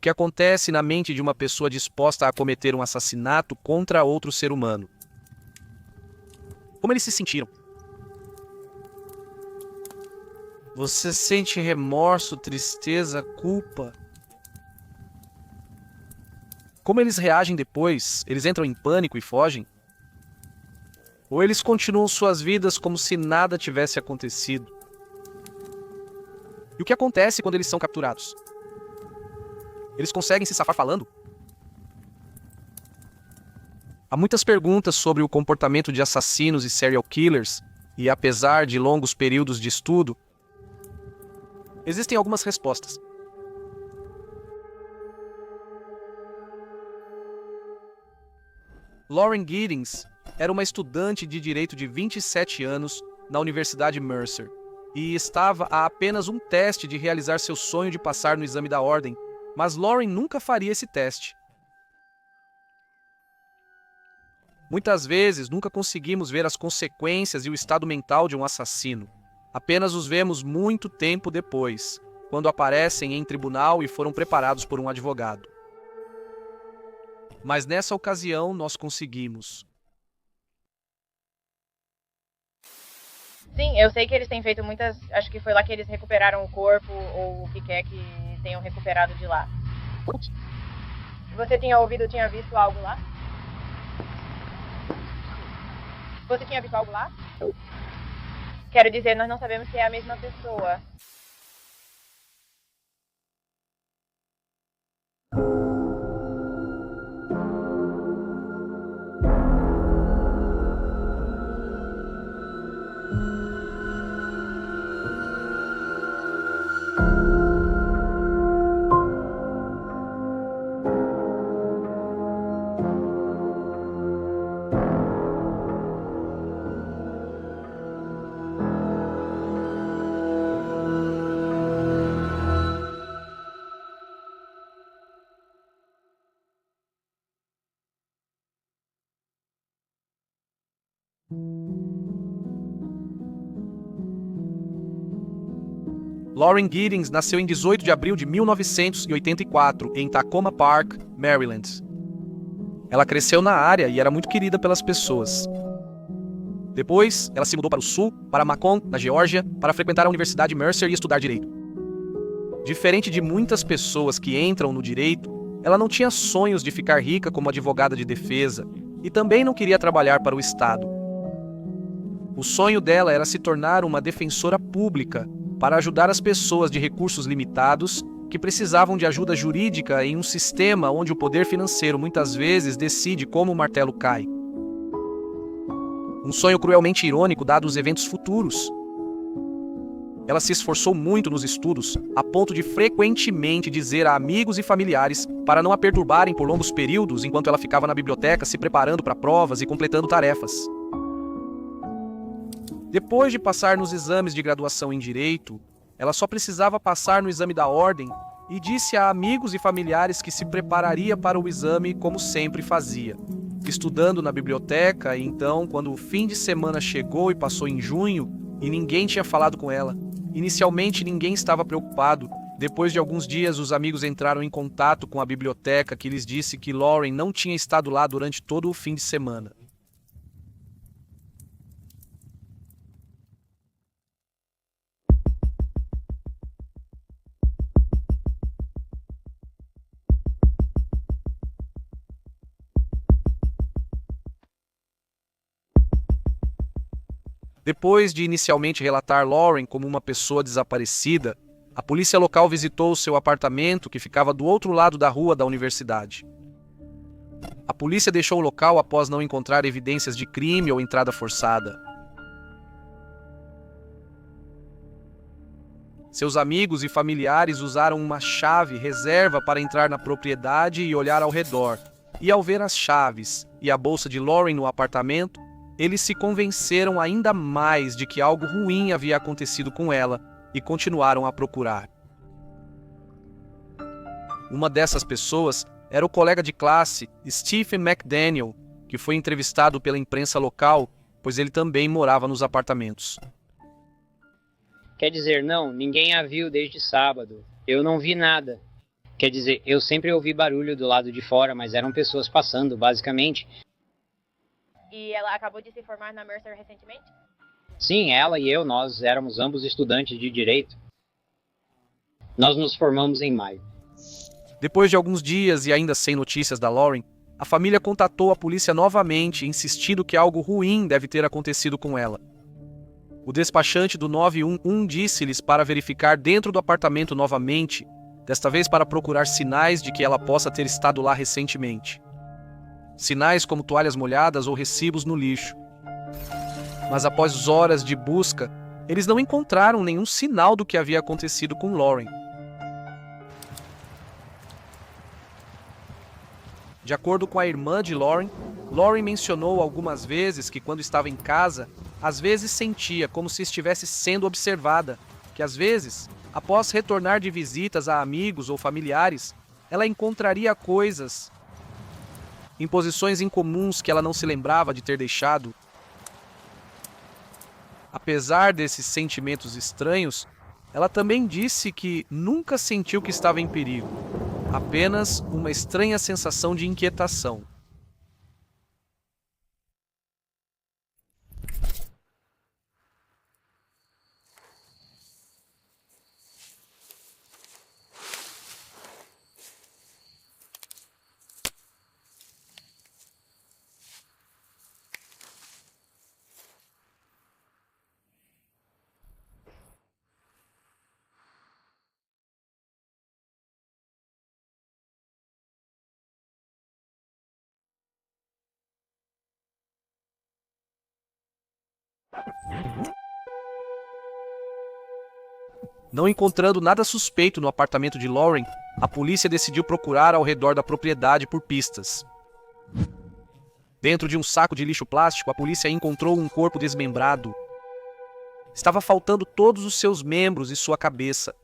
que acontece na mente de uma pessoa disposta a cometer um assassinato contra outro ser humano. Como eles se sentiram? Você sente remorso, tristeza, culpa? Como eles reagem depois? Eles entram em pânico e fogem? Ou eles continuam suas vidas como se nada tivesse acontecido? E o que acontece quando eles são capturados? Eles conseguem se safar falando? Há muitas perguntas sobre o comportamento de assassinos e serial killers, e apesar de longos períodos de estudo, existem algumas respostas. Lauren Giddings era uma estudante de direito de 27 anos na Universidade Mercer e estava a apenas um teste de realizar seu sonho de passar no exame da ordem, mas Lauren nunca faria esse teste. Muitas vezes nunca conseguimos ver as consequências e o estado mental de um assassino. Apenas os vemos muito tempo depois, quando aparecem em tribunal e foram preparados por um advogado. Mas nessa ocasião nós conseguimos. Sim, eu sei que eles têm feito muitas... Acho que foi lá que eles recuperaram o corpo, ou o que quer que tenham recuperado de lá. Você tinha visto algo lá? Você tinha visto algo lá? Quero dizer, nós não sabemos se é a mesma pessoa. Lauren Giddings nasceu em 18 de abril de 1984, em Tacoma Park, Maryland. Ela cresceu na área e era muito querida pelas pessoas. Depois, ela se mudou para o sul, para Macon, na Geórgia, para frequentar a Universidade Mercer e estudar direito. Diferente de muitas pessoas que entram no direito, ela não tinha sonhos de ficar rica como advogada de defesa e também não queria trabalhar para o Estado. O sonho dela era se tornar uma defensora pública para ajudar as pessoas de recursos limitados que precisavam de ajuda jurídica em um sistema onde o poder financeiro muitas vezes decide como o martelo cai. Um sonho cruelmente irônico dados os eventos futuros. Ela se esforçou muito nos estudos, a ponto de frequentemente dizer a amigos e familiares para não a perturbarem por longos períodos enquanto ela ficava na biblioteca se preparando para provas e completando tarefas. Depois de passar nos exames de graduação em Direito, ela só precisava passar no exame da ordem e disse a amigos e familiares que se prepararia para o exame como sempre fazia, estudando na biblioteca. E então, quando o fim de semana chegou e passou em junho, e ninguém tinha falado com ela, inicialmente ninguém estava preocupado. Depois de alguns dias, os amigos entraram em contato com a biblioteca, que lhes disse que Lauren não tinha estado lá durante todo o fim de semana. Depois de inicialmente relatar Lauren como uma pessoa desaparecida, a polícia local visitou seu apartamento, que ficava do outro lado da rua da universidade. A polícia deixou o local após não encontrar evidências de crime ou entrada forçada. Seus amigos e familiares usaram uma chave reserva para entrar na propriedade e olhar ao redor. E ao ver as chaves e a bolsa de Lauren no apartamento, eles se convenceram ainda mais de que algo ruim havia acontecido com ela e continuaram a procurar. Uma dessas pessoas era o colega de classe, Stephen McDaniel, que foi entrevistado pela imprensa local, pois ele também morava nos apartamentos. Quer dizer, não, ninguém a viu desde sábado. Eu não vi nada. Quer dizer, eu sempre ouvi barulho do lado de fora, mas eram pessoas passando, basicamente. E ela acabou de se formar na Mercer recentemente? Sim, ela e eu, nós éramos ambos estudantes de direito. Nós nos formamos em maio. Depois de alguns dias e ainda sem notícias da Lauren, a família contatou a polícia novamente, insistindo que algo ruim deve ter acontecido com ela. O despachante do 911 disse-lhes para verificar dentro do apartamento novamente, desta vez para procurar sinais de que ela possa ter estado lá recentemente. Sinais como toalhas molhadas ou recibos no lixo. Mas após horas de busca, eles não encontraram nenhum sinal do que havia acontecido com Lauren. De acordo com a irmã de Lauren, Lauren mencionou algumas vezes que quando estava em casa, às vezes sentia como se estivesse sendo observada, que às vezes, após retornar de visitas a amigos ou familiares, ela encontraria coisas em posições incomuns que ela não se lembrava de ter deixado. Apesar desses sentimentos estranhos, ela também disse que nunca sentiu que estava em perigo, apenas uma estranha sensação de inquietação. Não encontrando nada suspeito no apartamento de Lauren, a polícia decidiu procurar ao redor da propriedade por pistas. Dentro de um saco de lixo plástico, a polícia encontrou um corpo desmembrado. Estava faltando todos os seus membros e sua cabeça.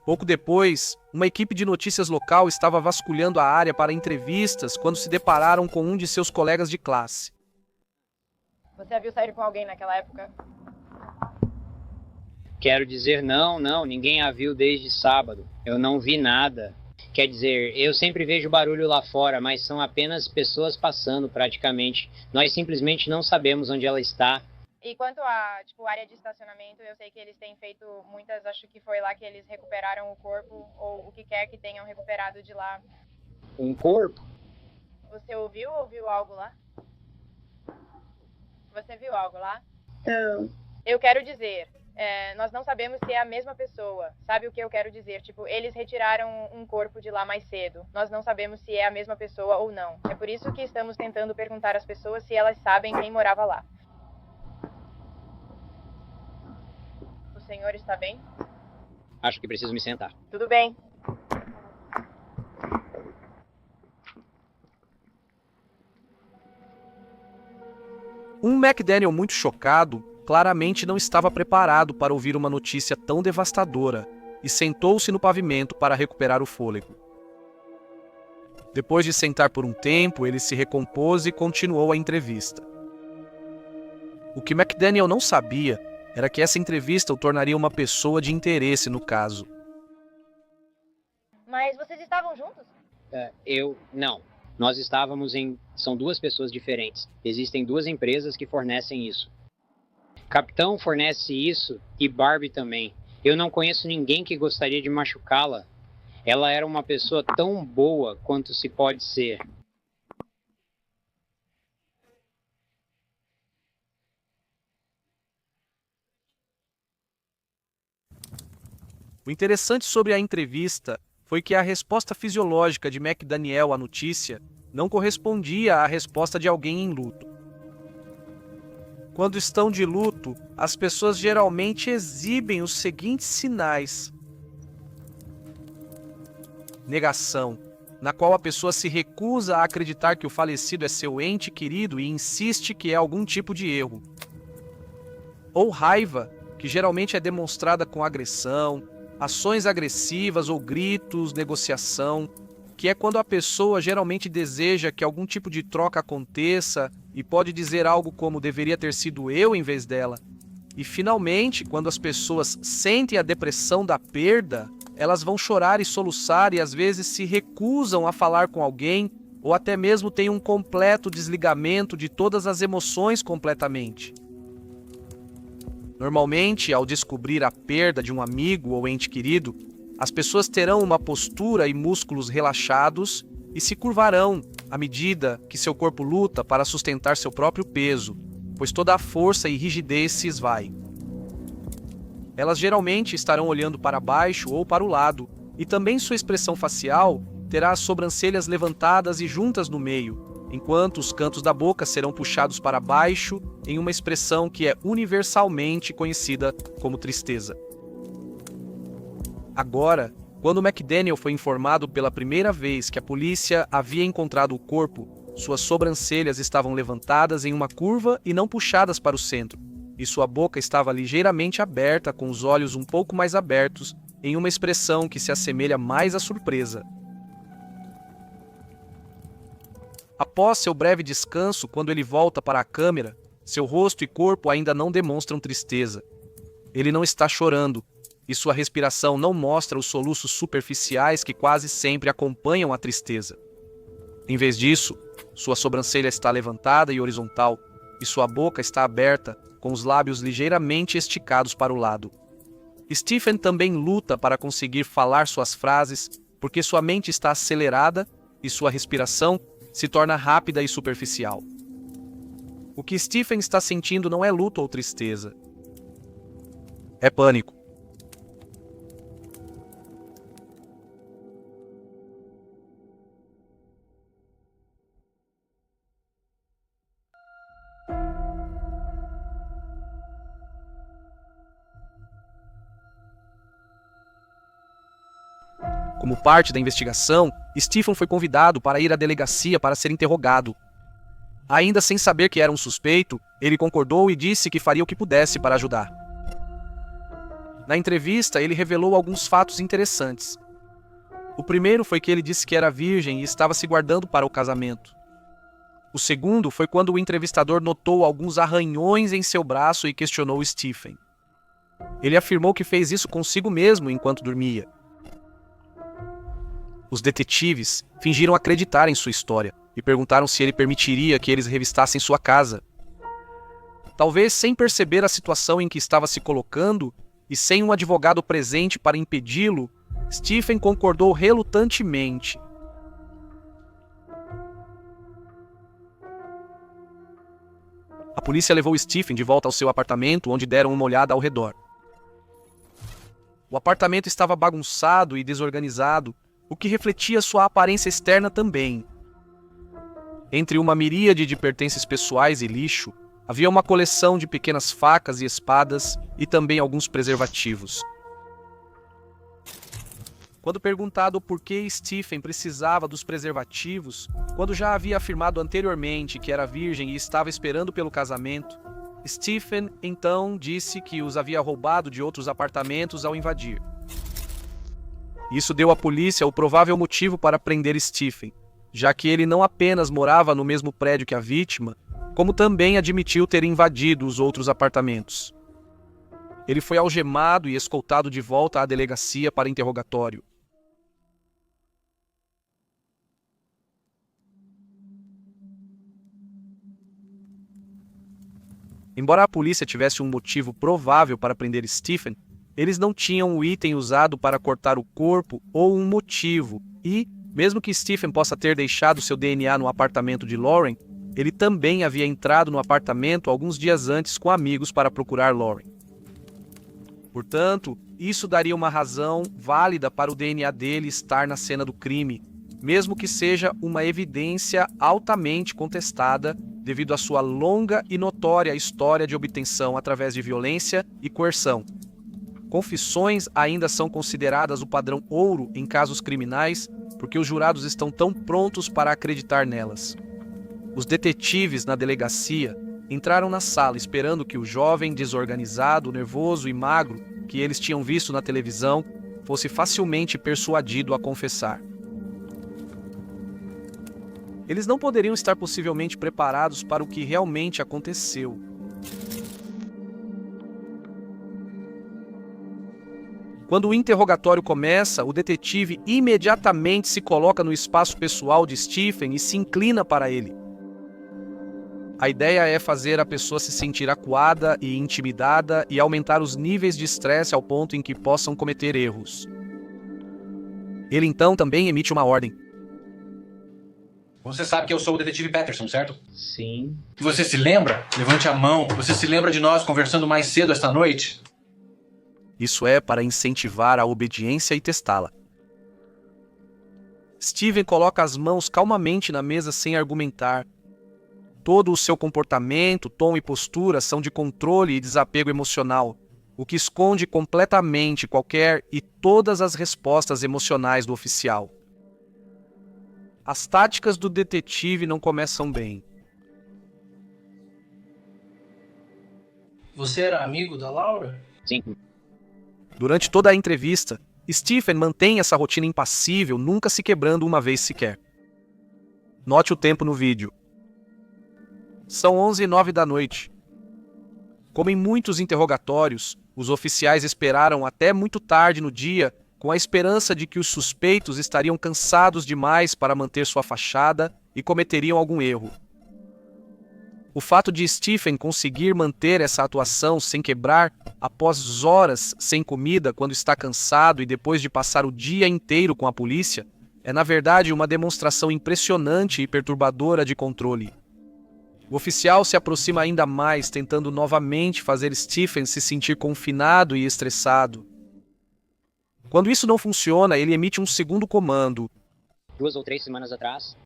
Pouco depois, uma equipe de notícias local estava vasculhando a área para entrevistas quando se depararam com um de seus colegas de classe. Você a viu sair com alguém naquela época? Quero dizer, não, ninguém a viu desde sábado. Eu não vi nada. Quer dizer, eu sempre vejo barulho lá fora, mas são apenas pessoas passando praticamente. Nós simplesmente não sabemos onde ela está. E quanto à área de estacionamento, eu sei que eles têm feito muitas, acho que foi lá que eles recuperaram o corpo, ou o que quer que tenham recuperado de lá. Um corpo? Você ouviu algo lá? Você viu algo lá? Não. Eu quero dizer, nós não sabemos se é a mesma pessoa. Sabe o que eu quero dizer? Eles retiraram um corpo de lá mais cedo. Nós não sabemos se é a mesma pessoa ou não. É por isso que estamos tentando perguntar às pessoas se elas sabem quem morava lá. O senhor está bem? Acho que preciso me sentar. Tudo bem. Um McDaniel muito chocado claramente não estava preparado para ouvir uma notícia tão devastadora e sentou-se no pavimento para recuperar o fôlego. Depois de sentar por um tempo, ele se recompôs e continuou a entrevista. O que McDaniel não sabia era que essa entrevista o tornaria uma pessoa de interesse no caso. Mas vocês estavam juntos? Não. Nós estávamos em... São duas pessoas diferentes. Existem duas empresas que fornecem isso. Capitão fornece isso e Barbie também. Eu não conheço ninguém que gostaria de machucá-la. Ela era uma pessoa tão boa quanto se pode ser. O interessante sobre a entrevista foi que a resposta fisiológica de McDaniel à notícia não correspondia à resposta de alguém em luto. Quando estão de luto, as pessoas geralmente exibem os seguintes sinais: negação, na qual a pessoa se recusa a acreditar que o falecido é seu ente querido e insiste que é algum tipo de erro. Ou raiva, que geralmente é demonstrada com agressão, ações agressivas ou gritos, negociação, que é quando a pessoa geralmente deseja que algum tipo de troca aconteça e pode dizer algo como deveria ter sido eu em vez dela. E finalmente, quando as pessoas sentem a depressão da perda, elas vão chorar e soluçar e às vezes se recusam a falar com alguém ou até mesmo têm um completo desligamento de todas as emoções completamente. Normalmente, ao descobrir a perda de um amigo ou ente querido, as pessoas terão uma postura e músculos relaxados e se curvarão à medida que seu corpo luta para sustentar seu próprio peso, pois toda a força e rigidez se esvai. Elas geralmente estarão olhando para baixo ou para o lado, e também sua expressão facial terá as sobrancelhas levantadas e juntas no meio, enquanto os cantos da boca serão puxados para baixo em uma expressão que é universalmente conhecida como tristeza. Agora, quando McDaniel foi informado pela primeira vez que a polícia havia encontrado o corpo, suas sobrancelhas estavam levantadas em uma curva e não puxadas para o centro, e sua boca estava ligeiramente aberta com os olhos um pouco mais abertos, em uma expressão que se assemelha mais à surpresa. Após seu breve descanso, quando ele volta para a câmera, seu rosto e corpo ainda não demonstram tristeza. Ele não está chorando, e sua respiração não mostra os soluços superficiais que quase sempre acompanham a tristeza. Em vez disso, sua sobrancelha está levantada e horizontal, e sua boca está aberta, com os lábios ligeiramente esticados para o lado. Stephen também luta para conseguir falar suas frases, porque sua mente está acelerada e sua respiração se torna rápida e superficial. O que Stephen está sentindo não é luto ou tristeza. É pânico. Como parte da investigação, Stephen foi convidado para ir à delegacia para ser interrogado. Ainda sem saber que era um suspeito, ele concordou e disse que faria o que pudesse para ajudar. Na entrevista, ele revelou alguns fatos interessantes. O primeiro foi que ele disse que era virgem e estava se guardando para o casamento. O segundo foi quando o entrevistador notou alguns arranhões em seu braço e questionou Stephen. Ele afirmou que fez isso consigo mesmo enquanto dormia. Os detetives fingiram acreditar em sua história e perguntaram se ele permitiria que eles revistassem sua casa. Talvez sem perceber a situação em que estava se colocando e sem um advogado presente para impedi-lo, Stephen concordou relutantemente. A polícia levou Stephen de volta ao seu apartamento, onde deram uma olhada ao redor. O apartamento estava bagunçado e desorganizado, o que refletia sua aparência externa também. Entre uma miríade de pertences pessoais e lixo, havia uma coleção de pequenas facas e espadas e também alguns preservativos. Quando perguntado por que Stephen precisava dos preservativos, quando já havia afirmado anteriormente que era virgem e estava esperando pelo casamento, Stephen então disse que os havia roubado de outros apartamentos ao invadir. Isso deu à polícia o provável motivo para prender Stephen, já que ele não apenas morava no mesmo prédio que a vítima, como também admitiu ter invadido os outros apartamentos. Ele foi algemado e escoltado de volta à delegacia para interrogatório. Embora a polícia tivesse um motivo provável para prender Stephen, eles não tinham o item usado para cortar o corpo ou um motivo e, mesmo que Stephen possa ter deixado seu DNA no apartamento de Lauren, ele também havia entrado no apartamento alguns dias antes com amigos para procurar Lauren. Portanto, isso daria uma razão válida para o DNA dele estar na cena do crime, mesmo que seja uma evidência altamente contestada devido à sua longa e notória história de obtenção através de violência e coerção. Confissões ainda são consideradas o padrão ouro em casos criminais porque os jurados estão tão prontos para acreditar nelas. Os detetives na delegacia entraram na sala esperando que o jovem desorganizado, nervoso e magro que eles tinham visto na televisão fosse facilmente persuadido a confessar. Eles não poderiam estar possivelmente preparados para o que realmente aconteceu. Quando o interrogatório começa, o detetive imediatamente se coloca no espaço pessoal de Stephen e se inclina para ele. A ideia é fazer a pessoa se sentir acuada e intimidada e aumentar os níveis de estresse ao ponto em que possam cometer erros. Ele então também emite uma ordem. Você sabe que eu sou o detetive Patterson, certo? Sim. Você se lembra? Levante a mão. Você se lembra de nós conversando mais cedo esta noite? Isso é para incentivar a obediência e testá-la. Steven coloca as mãos calmamente na mesa sem argumentar. Todo o seu comportamento, tom e postura são de controle e desapego emocional, o que esconde completamente qualquer e todas as respostas emocionais do oficial. As táticas do detetive não começam bem. Você era amigo da Laura? Sim. Durante toda a entrevista, Stephen mantém essa rotina impassível, nunca se quebrando uma vez sequer. Note o tempo no vídeo. São 11h09 da noite. Como em muitos interrogatórios, os oficiais esperaram até muito tarde no dia, com a esperança de que os suspeitos estariam cansados demais para manter sua fachada e cometeriam algum erro. O fato de Stephen conseguir manter essa atuação sem quebrar, após horas sem comida quando está cansado e depois de passar o dia inteiro com a polícia, é na verdade uma demonstração impressionante e perturbadora de controle. O oficial se aproxima ainda mais, tentando novamente fazer Stephen se sentir confinado e estressado. Quando isso não funciona, ele emite um segundo comando. 2 ou 3 semanas atrás.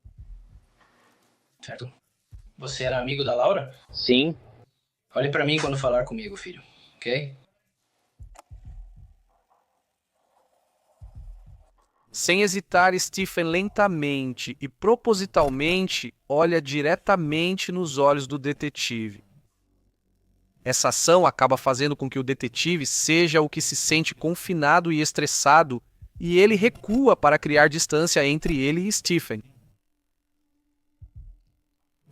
Certo. Você era amigo da Laura? Sim. Olhe pra mim quando falar comigo, filho. Ok? Sem hesitar, Stephen lentamente e propositalmente olha diretamente nos olhos do detetive. Essa ação acaba fazendo com que o detetive seja o que se sente confinado e estressado, e ele recua para criar distância entre ele e Stephen.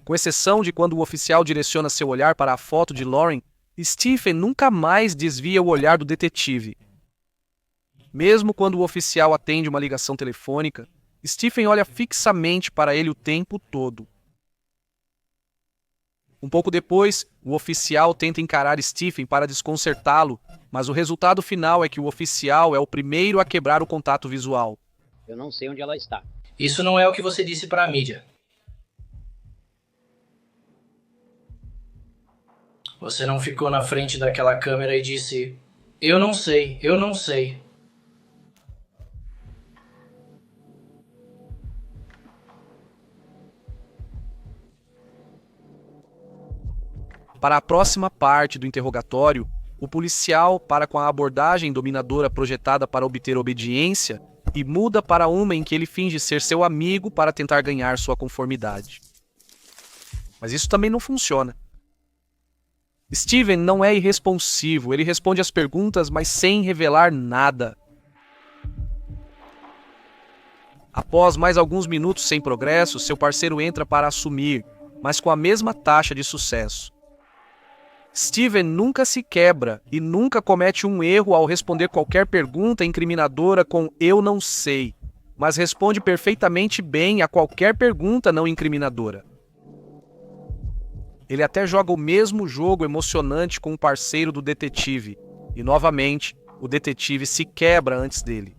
Com exceção de quando o oficial direciona seu olhar para a foto de Lauren, Stephen nunca mais desvia o olhar do detetive. Mesmo quando o oficial atende uma ligação telefônica, Stephen olha fixamente para ele o tempo todo. Um pouco depois, o oficial tenta encarar Stephen para desconcertá-lo, mas o resultado final é que o oficial é o primeiro a quebrar o contato visual. Eu não sei onde ela está. Isso não é o que você disse para a mídia. Você não ficou na frente daquela câmera e disse: eu não sei, eu não sei. Para a próxima parte do interrogatório, o policial para com a abordagem dominadora projetada para obter obediência e muda para uma em que ele finge ser seu amigo para tentar ganhar sua conformidade. Mas isso também não funciona. Steven não é irresponsivo, ele responde às perguntas, mas sem revelar nada. Após mais alguns minutos sem progresso, seu parceiro entra para assumir, mas com a mesma taxa de sucesso. Steven nunca se quebra e nunca comete um erro ao responder qualquer pergunta incriminadora com "eu não sei", mas responde perfeitamente bem a qualquer pergunta não incriminadora. Ele até joga o mesmo jogo emocionante com o parceiro do detetive, e novamente, o detetive se quebra antes dele.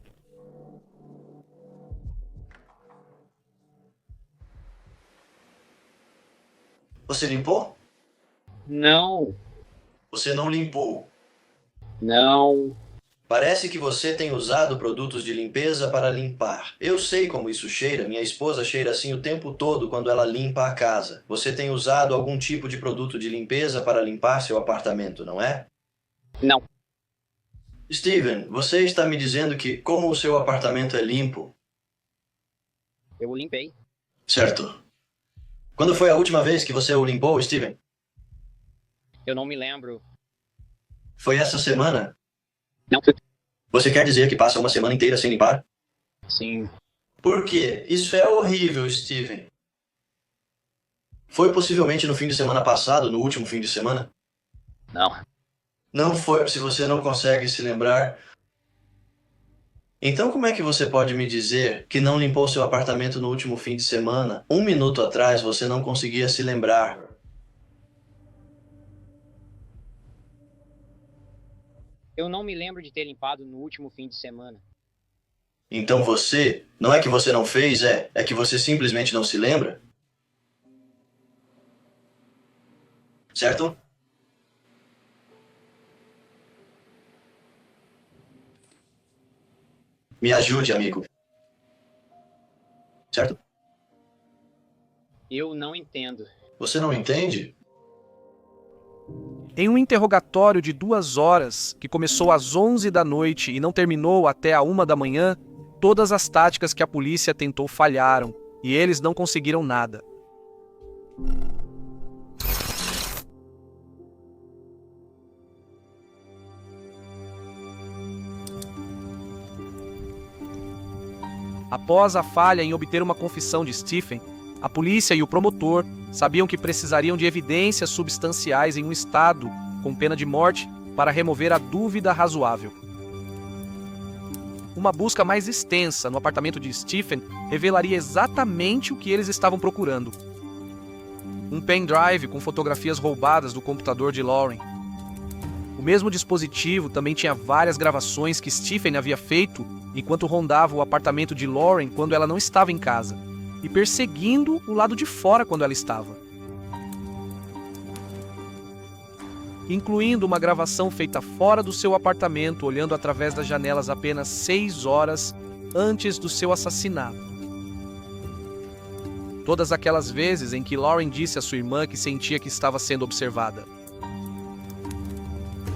Você limpou? Não. Você não limpou. Não. Parece que você tem usado produtos de limpeza para limpar. Eu sei como isso cheira. Minha esposa cheira assim o tempo todo quando ela limpa a casa. Você tem usado algum tipo de produto de limpeza para limpar seu apartamento, não é? Não. Steven, você está me dizendo que como o seu apartamento é limpo? Eu o limpei. Certo. Quando foi a última vez que você o limpou, Steven? Eu não me lembro. Foi essa semana? Não. Você quer dizer que passa uma semana inteira sem limpar? Sim. Por quê? Isso é horrível, Steven. Foi possivelmente no fim de semana passado, no último fim de semana? Não. Não foi, se você não consegue se lembrar. Então como é que você pode me dizer que não limpou seu apartamento no último fim de semana? 1 minuto atrás você não conseguia se lembrar. Eu não me lembro de ter limpado no último fim de semana. Então você, não é que você não fez, é que você simplesmente não se lembra? Certo? Me ajude, amigo. Certo? Eu não entendo. Você não entende? Em um interrogatório de 2 horas, que começou às 11 da noite e não terminou até a 1 da manhã, todas as táticas que a polícia tentou falharam, e eles não conseguiram nada. Após a falha em obter uma confissão de Stephen, a polícia e o promotor sabiam que precisariam de evidências substanciais em um estado com pena de morte para remover a dúvida razoável. Uma busca mais extensa no apartamento de Stephen revelaria exatamente o que eles estavam procurando. Um pendrive com fotografias roubadas do computador de Lauren. O mesmo dispositivo também tinha várias gravações que Stephen havia feito enquanto rondava o apartamento de Lauren quando ela não estava em casa, e perseguindo o lado de fora quando ela estava. Incluindo uma gravação feita fora do seu apartamento, olhando através das janelas apenas 6 horas antes do seu assassinato. Todas aquelas vezes em que Lauren disse à sua irmã que sentia que estava sendo observada.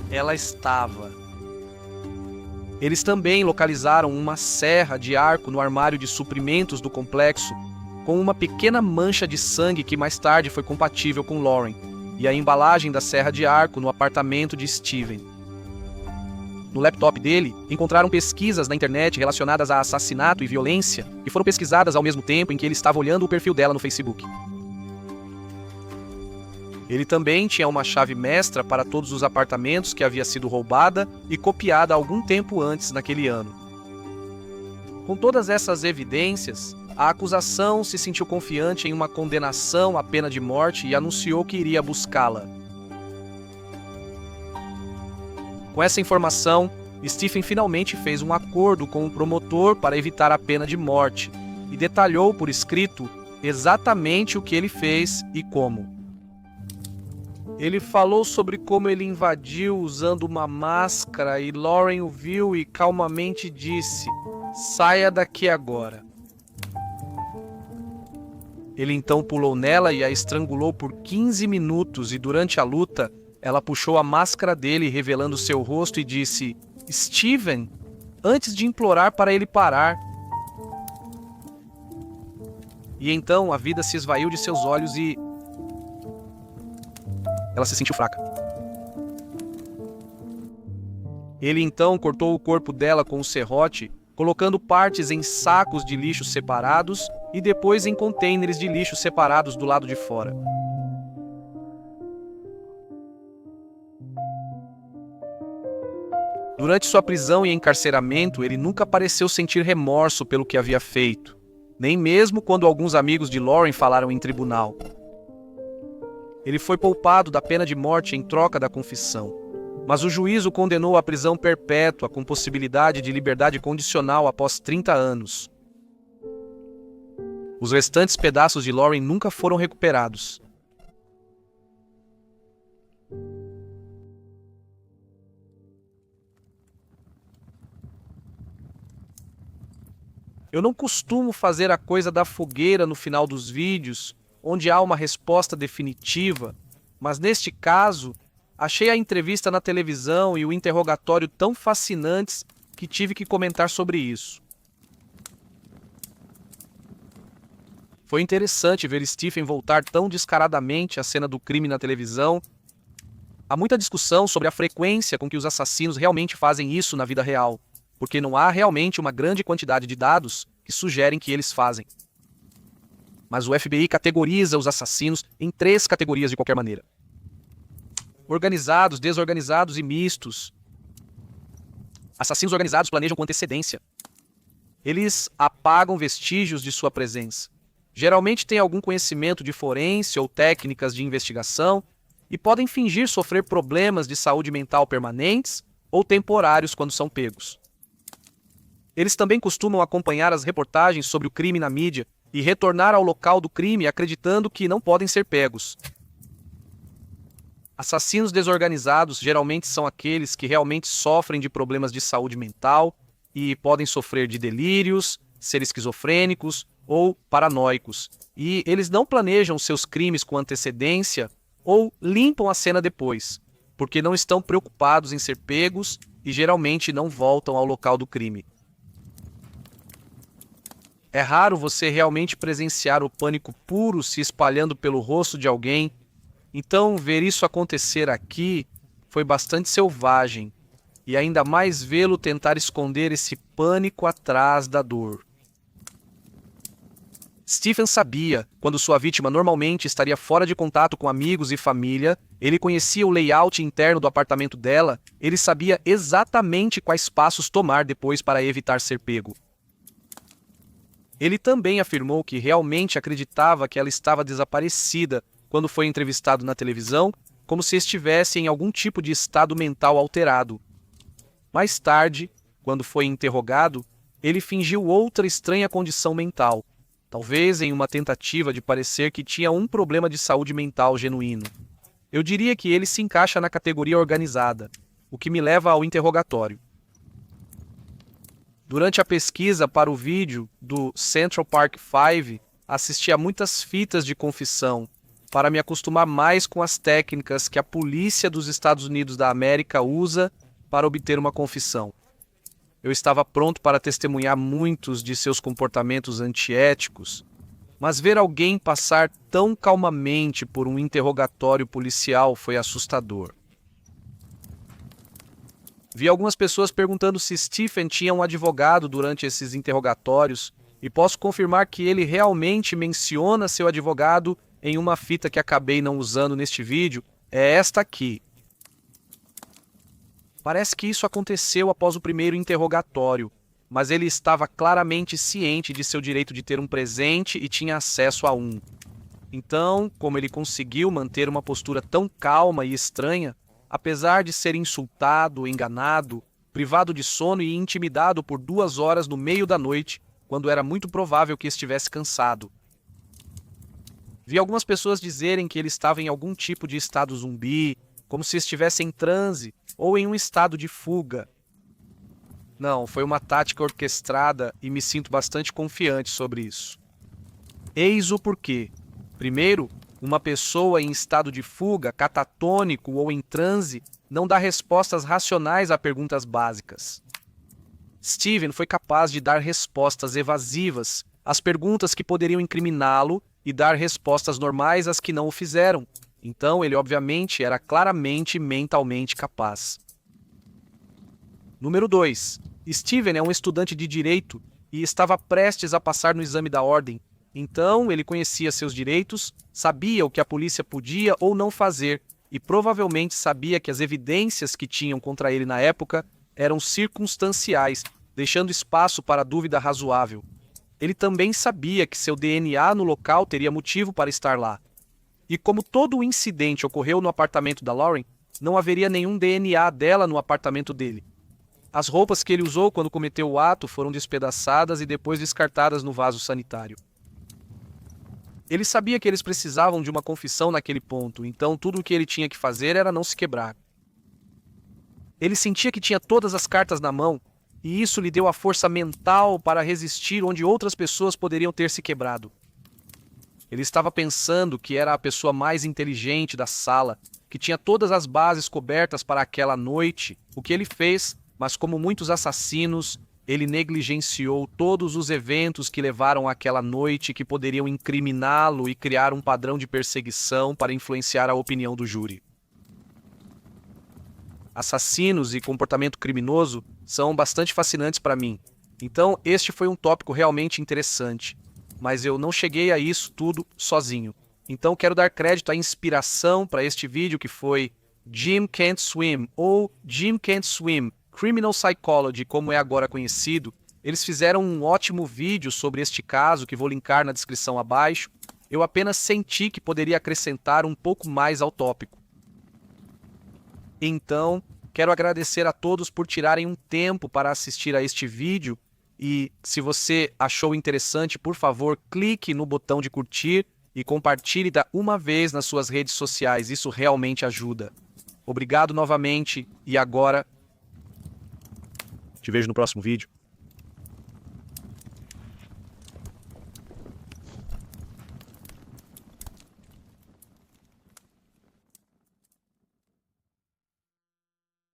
Ela estava. Eles também localizaram uma serra de arco no armário de suprimentos do complexo, com uma pequena mancha de sangue que mais tarde foi compatível com Lauren, e a embalagem da serra de arco no apartamento de Stephen. No laptop dele, encontraram pesquisas na internet relacionadas a assassinato e violência, que foram pesquisadas ao mesmo tempo em que ele estava olhando o perfil dela no Facebook. Ele também tinha uma chave mestra para todos os apartamentos que havia sido roubada e copiada algum tempo antes naquele ano. Com todas essas evidências, a acusação se sentiu confiante em uma condenação à pena de morte e anunciou que iria buscá-la. Com essa informação, Stephen finalmente fez um acordo com o promotor para evitar a pena de morte e detalhou por escrito exatamente o que ele fez e como. Ele falou sobre como ele invadiu usando uma máscara e Lauren o viu e calmamente disse: "Saia daqui agora." Ele então pulou nela e a estrangulou por 15 minutos e durante a luta, ela puxou a máscara dele revelando seu rosto e disse: "Stephen", antes de implorar para ele parar. E então a vida se esvaiu de seus olhos e ela se sentiu fraca. Ele então cortou o corpo dela com um serrote, colocando partes em sacos de lixo separados e depois em contêineres de lixo separados do lado de fora. Durante sua prisão e encarceramento, ele nunca pareceu sentir remorso pelo que havia feito, nem mesmo quando alguns amigos de Lauren falaram em tribunal. Ele foi poupado da pena de morte em troca da confissão, mas o juiz o condenou à prisão perpétua com possibilidade de liberdade condicional após 30 anos. Os restantes pedaços de Lauren nunca foram recuperados. Eu não costumo fazer a coisa da fogueira no final dos vídeos, onde há uma resposta definitiva, mas neste caso, achei a entrevista na televisão e o interrogatório tão fascinantes que tive que comentar sobre isso. Foi interessante ver Stephen voltar tão descaradamente à cena do crime na televisão. Há muita discussão sobre a frequência com que os assassinos realmente fazem isso na vida real, porque não há realmente uma grande quantidade de dados que sugerem que eles fazem. Mas o FBI categoriza os assassinos em 3 categorias de qualquer maneira: organizados, desorganizados e mistos. Assassinos organizados planejam com antecedência. Eles apagam vestígios de sua presença. Geralmente têm algum conhecimento de forense ou técnicas de investigação e podem fingir sofrer problemas de saúde mental permanentes ou temporários quando são pegos. Eles também costumam acompanhar as reportagens sobre o crime na mídia e retornar ao local do crime acreditando que não podem ser pegos. Assassinos desorganizados geralmente são aqueles que realmente sofrem de problemas de saúde mental e podem sofrer de delírios, ser esquizofrênicos ou paranoicos. E eles não planejam seus crimes com antecedência ou limpam a cena depois, porque não estão preocupados em ser pegos e geralmente não voltam ao local do crime. É raro você realmente presenciar o pânico puro se espalhando pelo rosto de alguém, então ver isso acontecer aqui foi bastante selvagem, e ainda mais vê-lo tentar esconder esse pânico atrás da dor. Stephen sabia, quando sua vítima normalmente estaria fora de contato com amigos e família, ele conhecia o layout interno do apartamento dela, ele sabia exatamente quais passos tomar depois para evitar ser pego. Ele também afirmou que realmente acreditava que ela estava desaparecida quando foi entrevistado na televisão, como se estivesse em algum tipo de estado mental alterado. Mais tarde, quando foi interrogado, ele fingiu outra estranha condição mental, talvez em uma tentativa de parecer que tinha um problema de saúde mental genuíno. Eu diria que ele se encaixa na categoria organizada, o que me leva ao interrogatório. Durante a pesquisa para o vídeo do Central Park 5, assisti a muitas fitas de confissão para me acostumar mais com as técnicas que a polícia dos Estados Unidos da América usa para obter uma confissão. Eu estava pronto para testemunhar muitos de seus comportamentos antiéticos, mas ver alguém passar tão calmamente por um interrogatório policial foi assustador. Vi algumas pessoas perguntando se Stephen tinha um advogado durante esses interrogatórios e posso confirmar que ele realmente menciona seu advogado em uma fita que acabei não usando neste vídeo, é esta aqui. Parece que isso aconteceu após o primeiro interrogatório, mas ele estava claramente ciente de seu direito de ter um presente e tinha acesso a um. Então, como ele conseguiu manter uma postura tão calma e estranha, apesar de ser insultado, enganado, privado de sono e intimidado por 2 horas no meio da noite, quando era muito provável que estivesse cansado. Vi algumas pessoas dizerem que ele estava em algum tipo de estado zumbi, como se estivesse em transe ou em um estado de fuga. Não, foi uma tática orquestrada e me sinto bastante confiante sobre isso. Eis o porquê. Primeiro, uma pessoa em estado de fuga, catatônico ou em transe não dá respostas racionais a perguntas básicas. Stephen foi capaz de dar respostas evasivas às perguntas que poderiam incriminá-lo e dar respostas normais às que não o fizeram. Então, ele obviamente era claramente mentalmente capaz. Número 2. Stephen é um estudante de direito e estava prestes a passar no exame da ordem. Então, ele conhecia seus direitos, sabia o que a polícia podia ou não fazer e provavelmente sabia que as evidências que tinham contra ele na época eram circunstanciais, deixando espaço para dúvida razoável. Ele também sabia que seu DNA no local teria motivo para estar lá. E como todo o incidente ocorreu no apartamento da Lauren, não haveria nenhum DNA dela no apartamento dele. As roupas que ele usou quando cometeu o ato foram despedaçadas e depois descartadas no vaso sanitário. Ele sabia que eles precisavam de uma confissão naquele ponto, então tudo o que ele tinha que fazer era não se quebrar. Ele sentia que tinha todas as cartas na mão, e isso lhe deu a força mental para resistir onde outras pessoas poderiam ter se quebrado. Ele estava pensando que era a pessoa mais inteligente da sala, que tinha todas as bases cobertas para aquela noite, o que ele fez, mas como muitos assassinos, ele negligenciou todos os eventos que levaram àquela noite que poderiam incriminá-lo e criar um padrão de perseguição para influenciar a opinião do júri. Assassinos e comportamento criminoso são bastante fascinantes para mim, então este foi um tópico realmente interessante, mas eu não cheguei a isso tudo sozinho. Então quero dar crédito à inspiração para este vídeo que foi Jim Can't Swim, ou Jim Can't Swim, Criminal Psychology, como é agora conhecido. Eles fizeram um ótimo vídeo sobre este caso que vou linkar na descrição abaixo. Eu apenas senti que poderia acrescentar um pouco mais ao tópico. Então, quero agradecer a todos por tirarem um tempo para assistir a este vídeo e, se você achou interessante, por favor, clique no botão de curtir e compartilhe uma vez nas suas redes sociais. Isso realmente ajuda. Obrigado novamente e agora te vejo no próximo vídeo.